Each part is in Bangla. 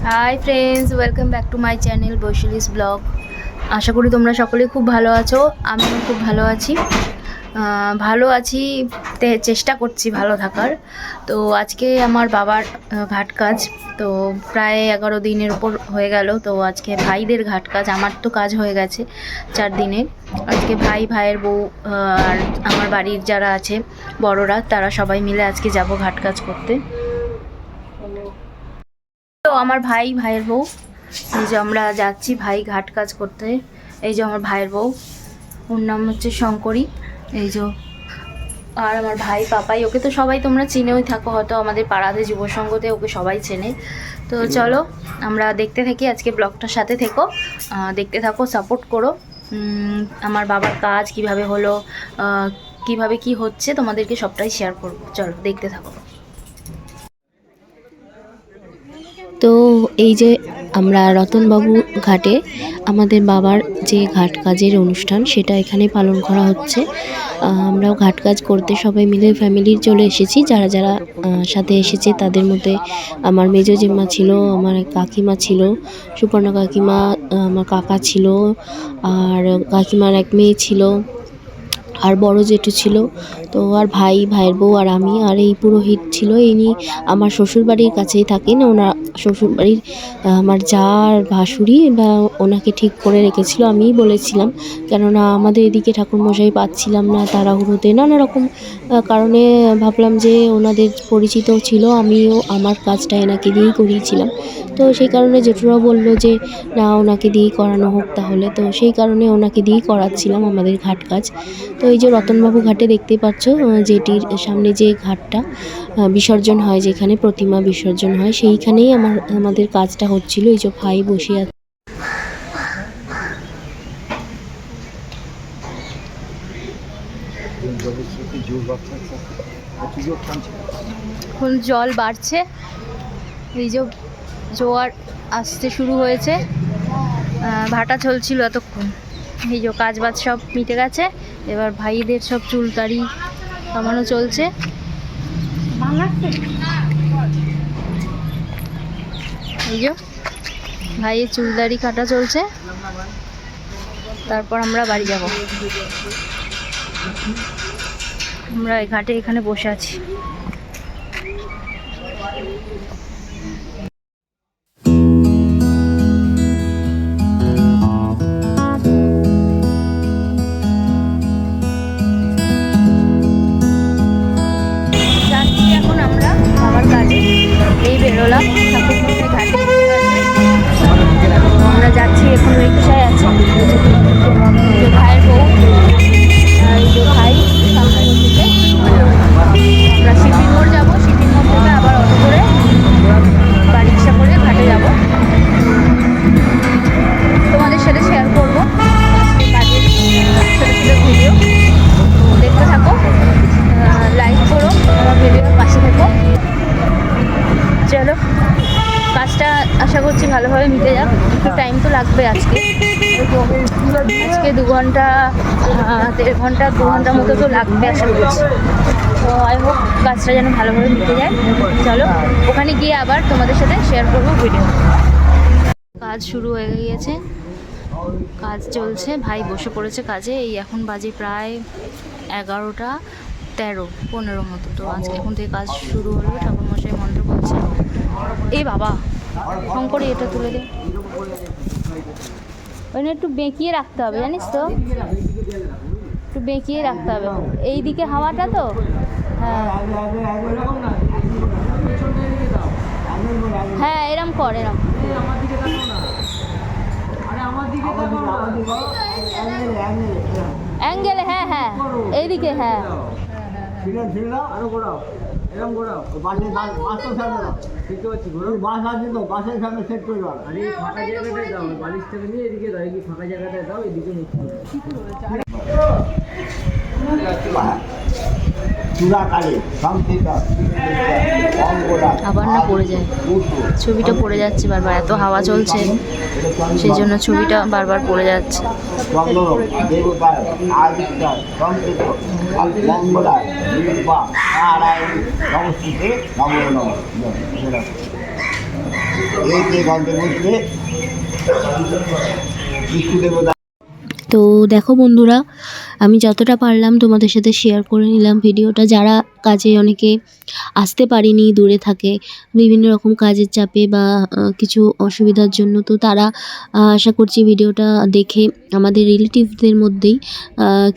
High friends, welcome back to my channel Vaishali's blog. আশা করি তোমরা সকলে খুব ভালো আছো। আমিও খুব ভালো আছি। চেষ্টা করছি ভালো থাকার। তো আজকে আমার বাবার ঘাট কাজ, তো প্রায় 11 দিনের উপর হয়ে গেল। তো আজকে ভাইদের ঘাট কাজ, আমার তো কাজ হয়ে গেছে 4 দিনে। আজকে ভাইয়ের বউ আর আমার বাড়ির যারা আছে বড়রা, তারা সবাই মিলে আজকে যাব ঘাট কাজ করতে। তো আমার ভাইয়ের বউ, এই যে আমরা যাচ্ছি ভাই ঘাট কাজ করতে। এই যে আমার ভাইয়ের বউ, ওর নাম হচ্ছে শঙ্করী। এই যে আর আমার ভাই পাপাই, ওকে তো সবাই তোমরা চিনেই থাকো হয়তো, আমাদের পাড়াতে যুব সংঘতে ওকে সবাই চেনে। তো চলো আমরা দেখতে থাকি, আজকে ব্লগটার সাথে থেকো, দেখতে থাকো, সাপোর্ট করো। আমার বাবার কাজ কিভাবে হলো, কিভাবে কি হচ্ছে, তোমাদেরকে সবটাই শেয়ার করবো। চলো দেখতে থাকো। তো এই যে আমরা রতনবাবু ঘাটে আমাদের বাবার যে ঘাট কাজের অনুষ্ঠান সেটা এখানে পালন করা হচ্ছে। আমরাও ঘাট কাজ করতে সবাই মিলে ফ্যামিলির চলে এসেছি। যারা যারা সাথে এসেছে তাদের মধ্যে আমার মেজো জেম্মা ছিল, আমার কাকিমা ছিল, সুপর্ণা কাকিমা, আমার কাকা ছিল, আর কাকিমার এক মেয়ে ছিল, আর বড় জেঠু ছিল। তো আর ভাইয়ের বউ আর আমি, আর এই পুরোহিত ছিল, ইনি আমার শ্বশুরবাড়ির কাছেই থাকেন। ওনার শ্বশুরবাড়ির আমার যার ভাসুরি বা ওনাকে ঠিক করে রেখেছিল, আমিই বলেছিলাম, কেননা আমাদের এদিকে ঠাকুরমশাই পাচ্ছিলাম না, তাড়াহুড়োতে নানা রকম কারণে ভাবলাম যে ওনাদের পরিচিত ছিল, আমিও আমার কাজটা এনাকে দিয়েই করিয়েছিলাম। তো সেই কারণে জেঠুরাও বললো যে না, ওনাকে দিয়েই করানো হোক তাহলে। তো সেই কারণে ওনাকে দিয়েই করাচ্ছিলাম আমাদের ঘাট কাজ। তো এই যে রতনবাবু ঘাটে দেখতেই পাচ্ছ, যেটির সামনে যে ঘাটটা বিসর্জন হয়, যেখানে প্রতিমা বিসর্জন হয়, সেইখানেই আমাদের কাজটা হচ্ছিল। এই যে ভাই বসে আছে। এখন জল বাড়ছে, এই যে জোয়ার আসতে শুরু হয়েছে। ভাটা চলছিল এতক্ষণ, এই যে কাজ বাজ সব মিটে গেছে। এবার ভাইদের সব চুলদাড়ি কামানো চলছে। এই যে ভাইয়ের চুলদাড়ি কাটা চলছে, তারপর আমরা বাড়ি যাব। আমরা এই ঘাটে এখানে বসে আছি। এখন আমরা বাবার কাজে এই বেরোলাম, ঠাকুরমশাই ঘাটে আমরা যাচ্ছি। এখন রিক্সায় আছি, ভাইয়ের বউ আর এই যে ভাই সামনে থেকে। আমরা শিপিং মোড় যাবো, শিপিং মোড় থেকে আবার অটো করে বা রিক্সা করে ঘাটে যাব। তোমাদের সাথে শেয়ার করবো কাজের ছোটো ছোটো ভিডিও, দেখতে থাকো, লাইক করো, আমার ভিডিওর পাশে থেকো। চলো, কাজটা আশা করছি ভালোভাবে মিটে যাক। একটু টাইম তো লাগবে আজকে 2 ঘন্টা, 1.5 ঘন্টা, 2 ঘন্টা মতো তো লাগবে আশা করছি। তো আই হোপ কাজটা যেন ভালোভাবে মিটে যায়। চলো ওখানে গিয়ে আবার তোমাদের সাথে শেয়ার করবো ভিডিও। কাজ শুরু হয়ে গিয়েছে, কাজ চলছে, ভাই বসে পড়েছে কাজে। এই এখন বাজে প্রায় 11টা 13-15 মতো। তো আজকে এখন থেকে কাজ শুরু হলো, ঠাকুরমশাই মন্ত্র বলছে। এই বাবা শঙ্করী, এটা তুলে দে, ওখানে একটু বেঁকিয়ে রাখতে হবে, জানিস তো, একটু বেঁকিয়ে রাখতে হবে এই দিকে হাওয়াটা তো। হ্যাঁ হ্যাঁ, এরম কর, এরম অ্যাঙ্গেলে, হ্যাঁ হ্যাঁ এইদিকে, হ্যাঁ এরকম করে বাসের বাস তো থাকবে না, দেখতে পাচ্ছি বাস আছে তো, বাসের সামনে সেট করে দাও। আর এই ফাঁকা জায়গাটায় দাও, বালিশ থেকে নিয়ে এদিকে দাও, এই ফাঁকা জায়গাটায় দাও, এদিকে মুক্তি। চূড়াকারে সংকৃত অঙ্গরা আবার না পড়ে যায়, ছবিটা পড়ে যাচ্ছে বারবার, এত হাওয়া চলছে সেই জন্য ছবিটা বারবার পড়ে যাচ্ছে। চন্দ্র দেবতার আদিত্য সংকৃত মঙ্গলার নির্বা নারায়ণ সংস্কৃতে নমো নমঃ। এই যে গন্ধে বুঝলে বিষ্ণু দেবতা। তো দেখো বন্ধুরা, আমি যতটা পারলাম তোমাদের সাথে শেয়ার করে নিলাম ভিডিওটা। যারা কাজে অনেকে আসতে পারেনি, দূরে থাকে বিভিন্ন রকম কাজের চাপে বা কিছু অসুবিধার জন্য, তো তারা আশা করছি ভিডিওটা দেখে আমাদের রিলেটিভদের মধ্যেই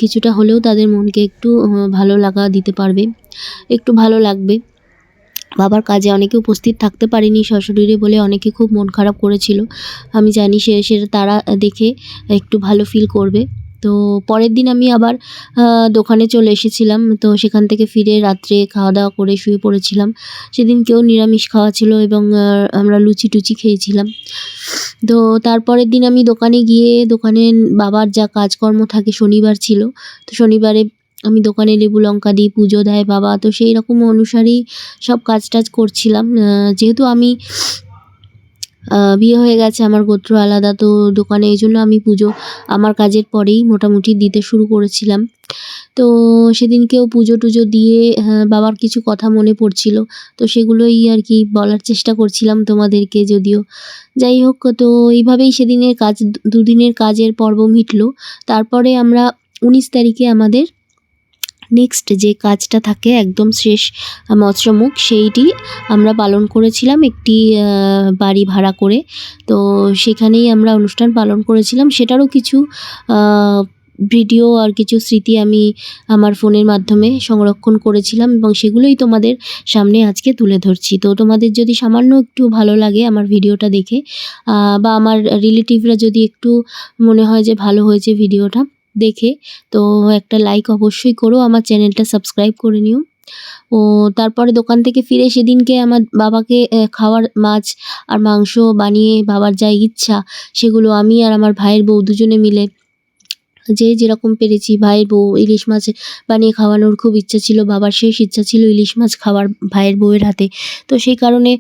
কিছুটা হলেও তাদের মনকে একটু ভালো লাগা দিতে পারবে, একটু ভালো লাগবে। বাবার কাজে অনেকে উপস্থিত থাকতে পারেনি সশরীরে বলে অনেকে খুব মন খারাপ করেছিল, আমি জানি সেটা তারা দেখে একটু ভালো ফিল করবে। তো পরের দিন আমি আবার দোকানে চলে এসেছিলাম। তো সেখান থেকে ফিরে রাত্রে খাওয়া দাওয়া করে শুয়ে পড়েছিলাম। সেদিন কেউ নিরামিষ খাওয়া ছিল এবং আমরা লুচি টুচি খেয়েছিলাম। তো তারপরের দিন আমি দোকানে গিয়ে দোকানে বাবার যা কাজকর্ম থাকে, শনিবার ছিল, তো শনিবারে আমি দোকানে লেবু লঙ্কা দিই, পুজো দেয় বাবা, তো সেই রকম অনুসারেই সব কাজ টাজ করছিলাম। যেহেতু আমি বিয়ে হয়ে গেছে, আমার গোত্র আলাদা, তো দোকানে এই জন্য আমি পুজো আমার কাজের পরেই মোটামুটি দিতে শুরু করেছিলাম। তো সেদিনকেও পুজো টুজো দিয়ে বাবার কিছু কথা মনে পড়ছিল, তো সেগুলোই আর কি বলার চেষ্টা করছিলাম তোমাদেরকে। যদিও যাই হোক, তো এইভাবেই সেদিনের কাজ, দুদিনের কাজের পর্ব মিটলো। তারপরে আমরা 19 তারিখে আমাদের নেক্সট যে কাজটা থাকে একদম শেষ মৎস্যমুখ, সেইটি আমরা পালন করেছিলাম একটি বাড়ি ভাড়া করে। তো সেখানেই আমরা অনুষ্ঠান পালন করেছিলাম। সেটারও কিছু ভিডিও আর কিছু স্মৃতি আমি আমার ফোনের মাধ্যমে সংরক্ষণ করেছিলাম এবং সেগুলোই তোমাদের সামনে আজকে তুলে ধরছি। তো তোমাদের যদি সামান্য একটু ভালো লাগে আমার ভিডিওটা দেখে, বা আমার রিলেটিভরা যদি একটু মনে হয় যে ভালো হয়েছে ভিডিওটা দেখে, তো একটা লাইক অবশ্যই করো, আমার চ্যানেলটা সাবস্ক্রাইব করে নিও। ও তারপরে দোকান থেকে ফিরে সেদিনকে আমার বাবাকে খাওয়ার মাছ আর মাংস বানিয়ে বাবার যা ইচ্ছা সেগুলো আমি আর আমার ভাইয়ের বউ দুজনে মিলে যে যেরকম পেরেছি, ভাইয়ের বউ ইলিশ মাছ বানিয়ে খাওয়ানোর খুব ইচ্ছা ছিল, বাবার শেষ ইচ্ছা ছিল ইলিশ মাছ খাওয়ার ভাইয়ের বউয়ের হাতে। তো সেই কারণে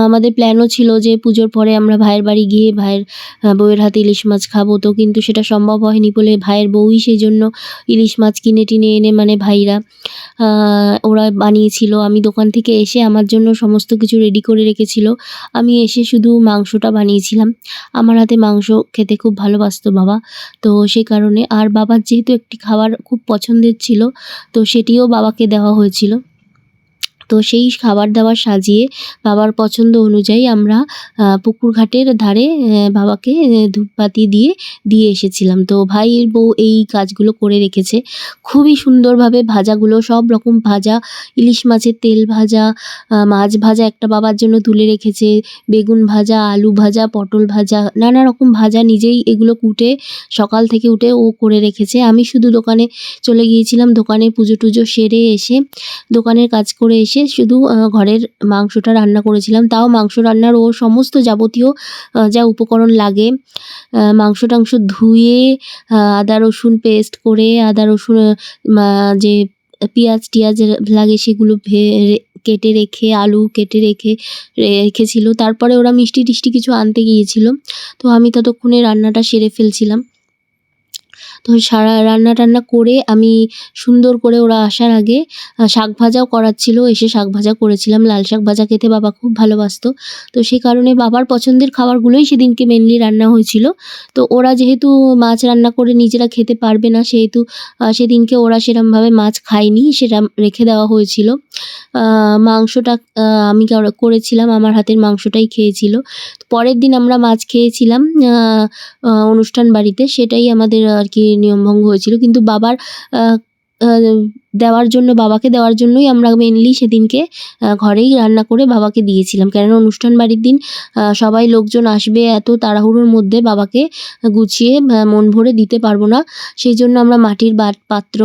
আমাদের প্ল্যানও ছিল যে পুজোর পরে আমরা ভাইয়ের বাড়ি গিয়ে ভাইয়ের বউয়ের হাতে ইলিশ মাছ খাবো। তো কিন্তু সেটা সম্ভব হয়নি বলে ভাইয়ের বউই সেই জন্য ইলিশ মাছ কিনে টিনে এনে, মানে ভাইরা ওরা বানিয়েছিল। আমি দোকান থেকে এসে আমার জন্য সমস্ত কিছু রেডি করে রেখেছিল, আমি এসে শুধু মাংসটা বানিয়েছিলাম। আমার হাতে মাংস খেতে খুব ভালোবাসতো বাবা, তো সেই কারণে। আর বাবার যেহেতু একটি খাবার খুব পছন্দের ছিল, তো সেটিও বাবাকে দেওয়া হয়েছিল। তো সেই খাবার দাবার সাজিয়ে বাবার পছন্দ অনুযায়ী আমরা পুকুর ঘাটের ধারে বাবাকে ধূপবাতি দিয়ে এসেছিলাম। তো ভাইয়ের বউ এই কাজগুলো করে রেখেছে খুবই সুন্দরভাবে। ভাজাগুলো সব রকম ভাজা, ইলিশ মাছের তেল ভাজা, মাছ ভাজা একটা বাবার জন্য তুলে রেখেছে, বেগুন ভাজা, আলু ভাজা, পটল ভাজা, নানা রকম ভাজা নিজেই এগুলো কুটে সকাল থেকে উঠে ও করে রেখেছে। আমি শুধু দোকানে চলে গিয়েছিলাম, দোকানে পুজো টুজো সেরে এসে দোকানের কাজ করে এসে শুধু ঘরের মাংসটা রান্না করেছিলাম। তাও মাংস রান্নার ও সমস্ত যাবতীয় যা উপকরণ লাগে, মাংস টাংস ধুয়ে আদা রসুন পেস্ট করে, আদা রসুন যে পেঁয়াজ টিয়াজ লাগে সেগুলো কেটে রেখে, আলু কেটে রেখেছিল। তারপরে ওরা মিষ্টি টিষ্টি কিছু আনতে গিয়েছিল, তো আমি ততক্ষণে রান্নাটা সেরে ফেলছিলাম। তো সারা রান্না টান্না করে আমি সুন্দর করে ওরা আসার আগে শাক ভাজাও করাচ্ছিল, এসে শাক ভাজা করেছিলাম। লাল শাক ভাজা খেতে বাবা খুব ভালোবাসতো, তো সেই কারণে বাবার পছন্দের খাবারগুলোই সেদিনকে মেনলি রান্না হয়েছিল। তো ওরা যেহেতু মাছ রান্না করে নিজেরা খেতে পারবে না, সেহেতু সেদিনকে ওরা সেরমভাবে মাছ খায়নি, সেটা রেখে দেওয়া হয়েছিল। মাংসটা আমি করেছিলাম, আমার হাতের মাংসটাই খেয়েছিল। পরের দিন আমরা মাছ খেয়েছিলাম অনুষ্ঠান বাড়িতে, সেটাই আমাদের আর কি নিয়মভঙ্গ হয়েছিল। কিন্তু বাবার বাবাকে দেওয়ার জন্যই আমরা মেনলি সেদিনকে ঘরেই রান্না করে বাবাকে দিয়েছিলাম, কেননা অনুষ্ঠান বাড়ির দিন সবাই লোকজন আসবে, এত তাড়াহুড়োর মধ্যে বাবাকে গুছিয়ে মন ভরে দিতে পারবো না। সেই জন্য আমরা মাটির পাত্র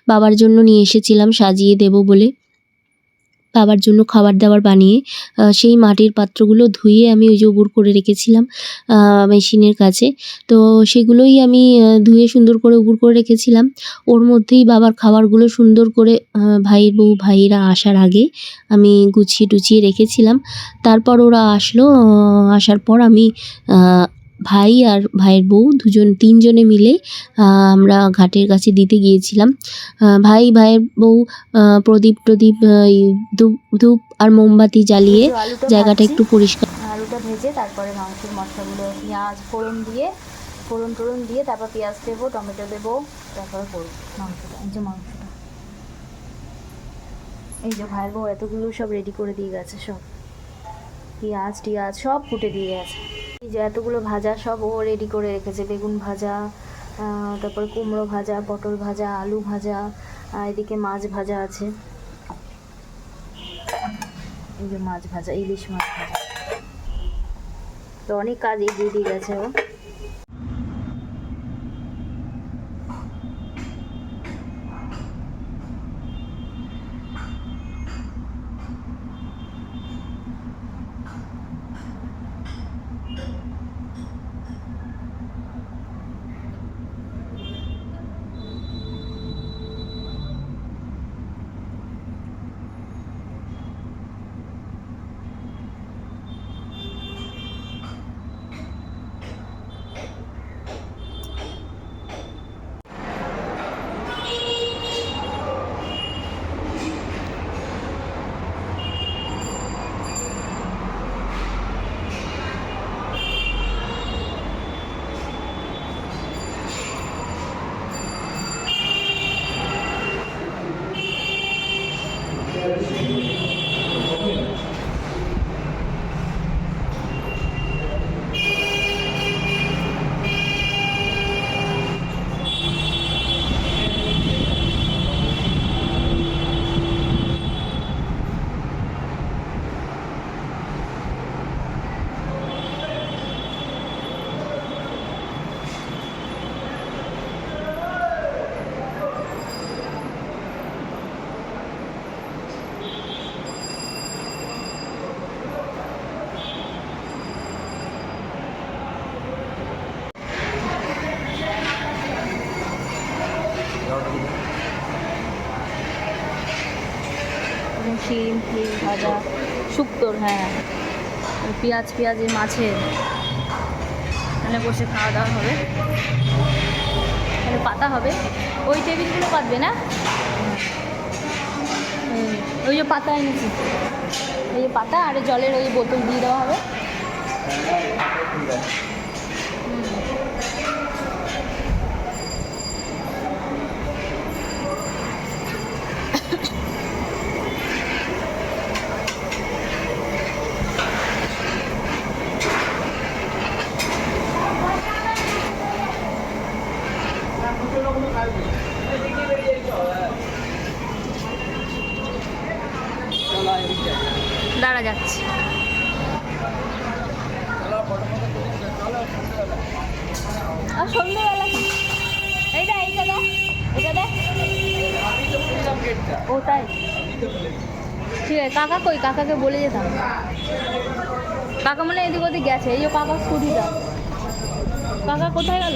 বাবার জন্য নিয়ে এসেছিলাম সাজিয়ে দেব বলে। বাবার জন্য খাবার দাবার বানিয়ে সেই মাটির পাত্রগুলো ধুয়ে আমি ওই যে উবুড় করে রেখেছিলাম মেশিনের কাছে। তো সেগুলোই আমি ধুয়ে সুন্দর করে উবুড় করে রেখেছিলাম। ওর মধ্যেই বাবার খাবারগুলো সুন্দর করে ভাইয়ের বউ ভাইয়েরা আসার আগে আমি গুছিয়ে টুচিয়ে রেখেছিলাম। তারপর ওরা আসলো, আসার পর আমি ভাই আর ভাইয়ের বউ তিনজনে মিলে আমরা ঘাটের কাছে দিতে গিয়েছিলাম। ভাইয়ের বউ প্রদীপ ধূপ আর মোমবাতি জ্বালিয়ে জায়গাটা একটু পরিষ্কার। আলুটা ভেজে তারপরে মাংসের মশলাগুলো পেঁয়াজ ফোড়ন দিয়ে তারপর পেঁয়াজ দেবো, টমেটো দেবো, তারপরে করবো মাংসটা। এই যে ভাইয়ের বউ এতগুলো সব রেডি করে দিয়ে গেছে, সব পেঁয়াজ টিয়াজ সব কুটে দিয়ে গেছে। এই যে এতগুলো ভাজা সব ও রেডি করে রেখেছে, বেগুন ভাজা, তারপরে কুমড়ো ভাজা, পটল ভাজা, আলু ভাজা, এদিকে মাছ ভাজা আছে। এই যে মাছ ভাজা, ইলিশ মাছ ভাজা, তো অনেক কাজ এগিয়ে দিয়ে গেছে ও। শিম ভাজা, শুক্তোর, হ্যাঁ, পেঁয়াজ এই মাছের। এখানে বসে খাওয়া দাওয়া হবে, এখানে পাতা হবে, ওই টেবিলগুলো পাতবে না, ওই যে পাতা এনেছি, ওই যে পাতা আর জলের ওই বোতল দিয়ে দেওয়া হবে। দাঁড়া যাচ্ছে, আর সন্ধ্যেবেলা এইটা দেখ, ও তাই ঠিক আছে। কাকা কই, কাকাকে বলে যেতাম, কাকা মানে এদিক ওদিক গেছে। এই যে কাকা স্কুটিটা, কাকা কোথায় গেল?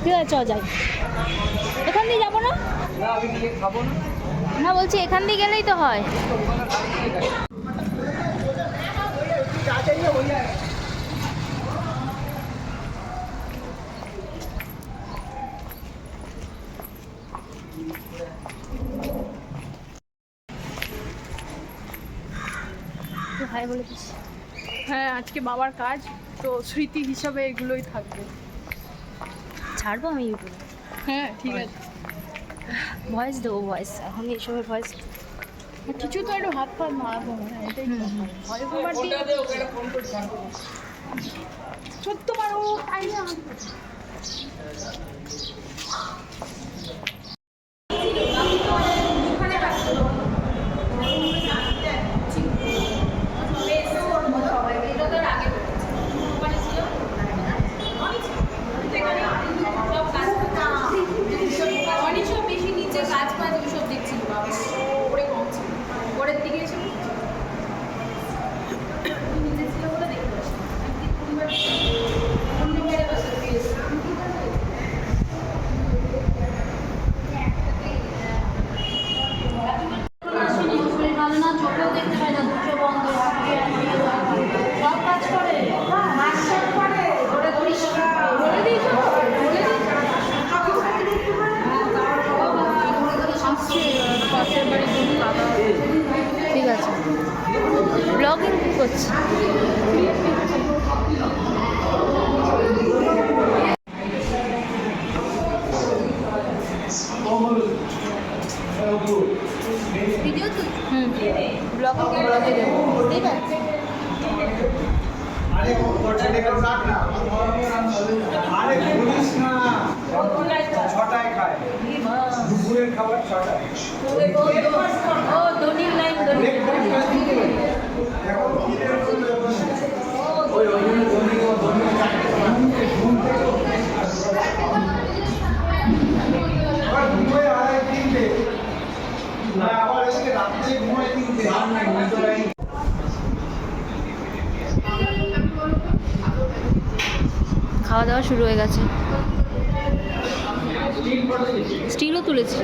ঠিক আছে, চ যাই। এখান দিয়ে যাবো না, না বলছি এখান দিয়ে গেলেই তো হয়। হাই বলে দিস। হ্যাঁ, আজকে বাবার কাজ, তো স্মৃতি হিসাবে এগুলোই থাকবে। ছাড়বো আমি ইউটিউবে? হ্যাঁ ঠিক আছে, ভয়েস দেবো, ভয়েস এখন এইসবের ভয়েস। কিছু তো একটু হাত পাত মারবো, এটাই ভয়েস ওভার দিয়ে সত্য মারো তাই না। চোখেও দেখতে পাই না, দুটো বন্ধ, সব কাজ করে। বলে দিয়েছো তো? পাশের বাড়ির দুধ খাওয়া। ঠিক আছে, ব্লগিং করছি। ভিডিও তো ব্লগে দেবো, ঠিক আছে। আরে বলিস না, ছটায় খায়, দুপুরের খাবার ছটায়। ও দনির লাইন, খাওয়া দাওয়া শুরু হয়ে গেছে। স্টিলও তুলেছি।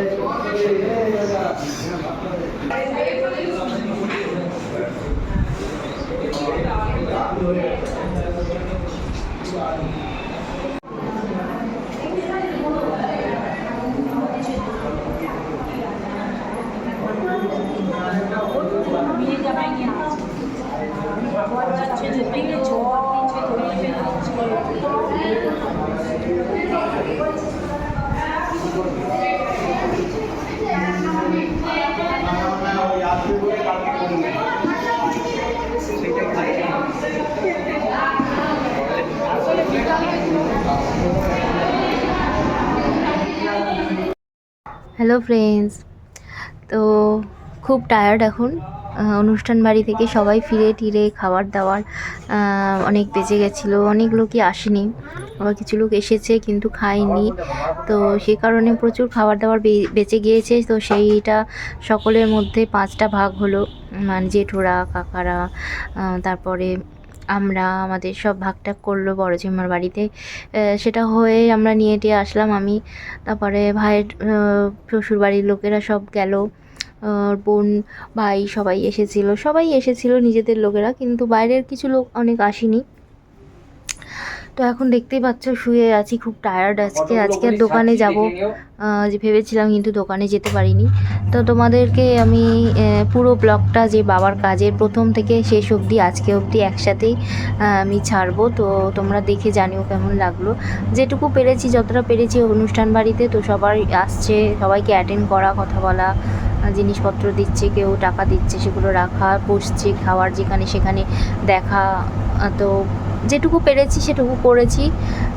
হ্যালো ফ্রেন্ডস, তো খুব টায়ার্ড এখন। অনুষ্ঠান বাড়ি থেকে সবাই ফিরে টিরে খাবার দাবার অনেক বেজে গেছিলো, অনেক লোকই আসেনি, আবার কিছু লোক এসেছে কিন্তু খায়নি, তো সেই কারণে প্রচুর খাবার দাবার বেঁচে গিয়েছে। তো সেইটা সকলের মধ্যে 5টা ভাগ হলো, মানে জেঠুরা, কাকারা, তারপরে আমরা আমাদের সব ভাগটাগ করলো বড় ঝিমার বাড়িতে। সেটা হয়ে আমরা নিয়ে টিয়ে আসলাম আমি, তারপরে ভাইয়ের শ্বশুর বাড়ির লোকেরা সব গেল, বোন ভাই সবাই এসেছিলো নিজেদের লোকেরা, কিন্তু বাইরের কিছু লোক অনেক আসেনি। তো এখন দেখতেই পাচ্ছ শুয়ে আছি, খুব টায়ার্ড আজকে আর দোকানে যাব যে ভেবেছিলাম, কিন্তু দোকানে যেতে পারিনি। তো তোমাদেরকে আমি পুরো ব্লগটা যে বাবার কাজের প্রথম থেকে শেষ অবধি আজকে অবধি একসাথেই আমি ছাড়বো, তো তোমরা দেখে জানিও কেমন লাগলো। যেটুকু পেরেছি, যতটা পেরেছি অনুষ্ঠান বাড়িতে, তো সবাই আসছে, সবাইকে অ্যাটেন্ড করা, কথা বলা, জিনিসপত্র দিচ্ছে, কেউ টাকা দিচ্ছে, সেগুলো রাখা, বসছে, খাওয়ার যেখানে সেখানে দেখা, তো যেটুকু পেরেছি সেটুকু করেছি।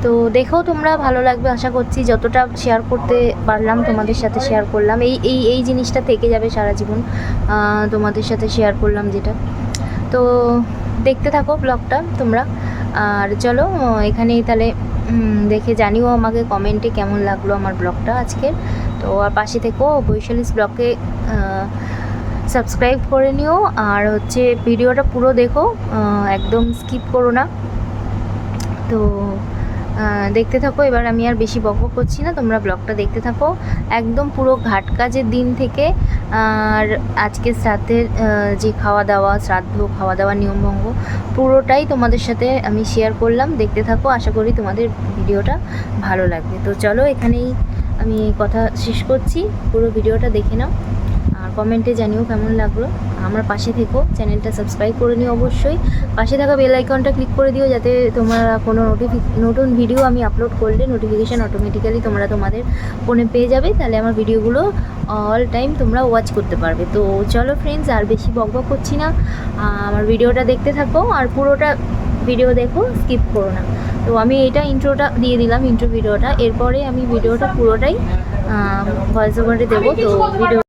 তো দেখো তোমরা, ভালো লাগবে আশা করছি। যতটা শেয়ার করতে পারলাম তোমাদের সাথে শেয়ার করলাম, এই জিনিসটা থেকে যাবে সারা জীবন, তোমাদের সাথে শেয়ার করলাম যেটা। তো দেখতে থাকো ব্লগটা তোমরা, আর চলো এখানেই তাহলে দেখে জানিও আমাকে কমেন্টে কেমন লাগলো আমার ব্লগটা আজকের। তো আর পাশে থেকো, বৈশালীস ব্লগে সাবস্ক্রাইব করে নিও, আর হচ্ছে ভিডিওটা পুরো দেখো, একদম স্কিপ করো না। তো দেখতে থাকো, এবার আমি আর বেশি বকবক করছি না, তোমরা ব্লগটা দেখতে থাকো একদম পুরো ঘাট কাজের দিন থেকে, আর আজকে শ্রাদ্ধের যে খাওয়া দাওয়া, খাওয়া দাওয়া নিয়মভঙ্গ পুরোটাই তোমাদের সাথে আমি শেয়ার করলাম। দেখতে থাকো, আশা করি তোমাদের ভিডিওটা ভালো লাগবে। তো চলো এখানেই আমি কথা শেষ করছি, পুরো ভিডিওটা দেখে নাও, আর কমেন্টে জানিও কেমন লাগলো। আমার পাশে থেকো, চ্যানেলটা সাবস্ক্রাইব করে নিও অবশ্যই, পাশে থাকা বেল আইকনটা ক্লিক করে দিও, যাতে তোমরা কোনো নতুন ভিডিও আমি আপলোড করলে নোটিফিকেশান অটোমেটিক্যালি তোমরা তোমাদের ফোনে পেয়ে যাবে, তাহলে আমার ভিডিওগুলো অল টাইম তোমরা ওয়াচ করতে পারবে। তো চলো ফ্রেন্ডস, আর বেশি বকবক করছি না, আমার ভিডিওটা দেখতে থাকো, আর পুরোটা ভিডিও দেখো, স্কিপ করো না। তো আমি এটা ইন্ট্রোটা দিয়ে দিলাম, ইন্ট্রো ভিডিওটা, এরপরে আমি ভিডিওটা পুরোটাই ভয়েস ওভারে দেবো। তো ভিডিও